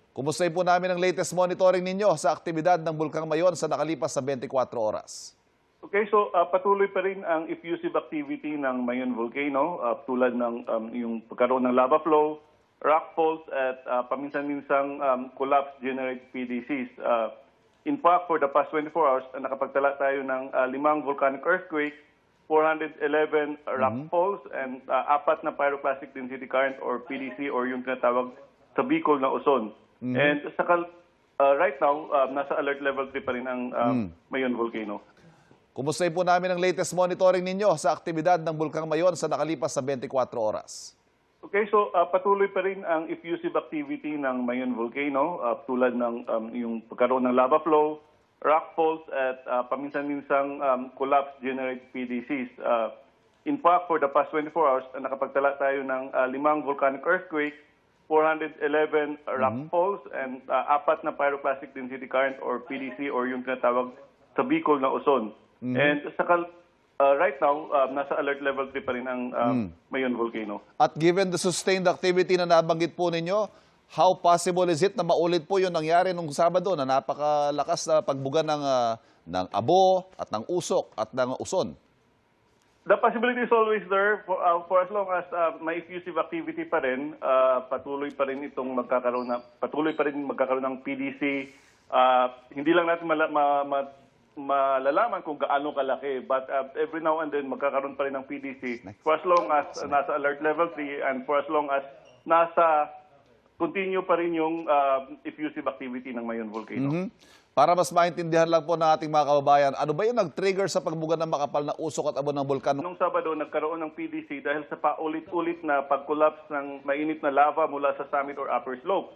Kumustahin po namin ang latest monitoring ninyo sa aktibidad ng Bulkang Mayon sa nakalipas na 24 oras. Okay, so patuloy pa rin ang effusive activity ng Mayon Volcano tulad ng yung pagkaroon ng lava flow, rock faults at paminsan-minsang collapse generate PDCs. In fact, for the past 24 hours, nakapagtala tayo ng 5 volcanic earthquakes, 411 rock faults, and 4 na pyroclastic density current or PDC or yung tinatawag sa Bicol na Uson. And right now, nasa alert level 3 pa rin ang Mayon Volcano. Kumustahin po namin ang latest monitoring ninyo sa aktibidad ng Bulkang Mayon sa nakalipas na 24 oras. Okay, so patuloy pa rin ang effusive activity ng Mayon Volcano tulad ng yung pagkaroon ng lava flow, rock faults at paminsan-minsang collapse generate PDCs. In fact, for the past 24 hours, nakapagtala tayo ng 5 volcanic earthquakes, 411 rock faults and 4 na pyroclastic density current or PDC or yung tinatawag sa Bicol na Uson. And right now, nasa alert level 3 pa rin ang Mayon Volcano. At given the sustained activity na nabanggit po ninyo, how possible is it na maulit po yung nangyari nung Sabado na napakalakas na pagbuga ng abo at ng usok at ng uson? The possibility is always there for as long as may effusive activity pa rin, patuloy pa rin magkakaroon ng PDC. Hindi lang natin malalaman kung gaano kalaki, but every now and then magkakaroon pa rin ng PDC for as long as nasa alert level 3 and for as long as nasa continue pa rin yung effusive activity ng Mayon Volcano. Para mas maintindihan lang po ng ating mga kababayan, ano ba yung nag-trigger sa pagbuga ng makapal na usok at abo ng bulkan? Noong Sabado, nagkaroon ng PDC dahil sa paulit-ulit na pag-collapse ng mainit na lava mula sa summit or upper slope.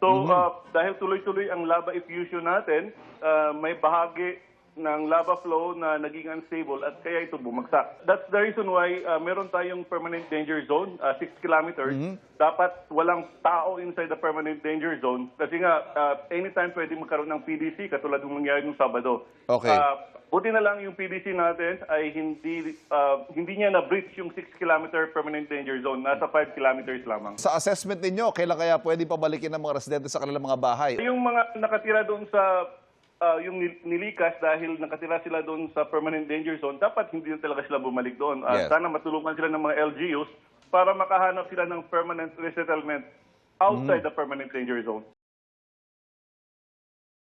So, dahil tuloy-tuloy ang lava effusion natin, may bahagi ng lava flow na naging unstable at kaya ito bumagsak. That's the reason why meron tayong permanent danger zone, 6 kilometers. Dapat walang tao inside the permanent danger zone kasi nga anytime pwede magkaroon ng PDC katulad ng nangyari nung Sabado. Okay. Buti na lang yung PDC natin ay hindi niya na-breach yung 6-kilometer permanent danger zone. Nasa 5 kilometers lamang. Sa assessment ninyo, kailan kaya pwede pabalikin ng mga residente sa kanilang mga bahay? Yung mga nakatira doon sa yung nilikas dahil nakatira sila doon sa permanent danger zone, dapat hindi na talaga sila bumalik doon. Yes. Sana matulungan sila ng mga LGUs para makahanap sila ng permanent resettlement outside the permanent danger zone.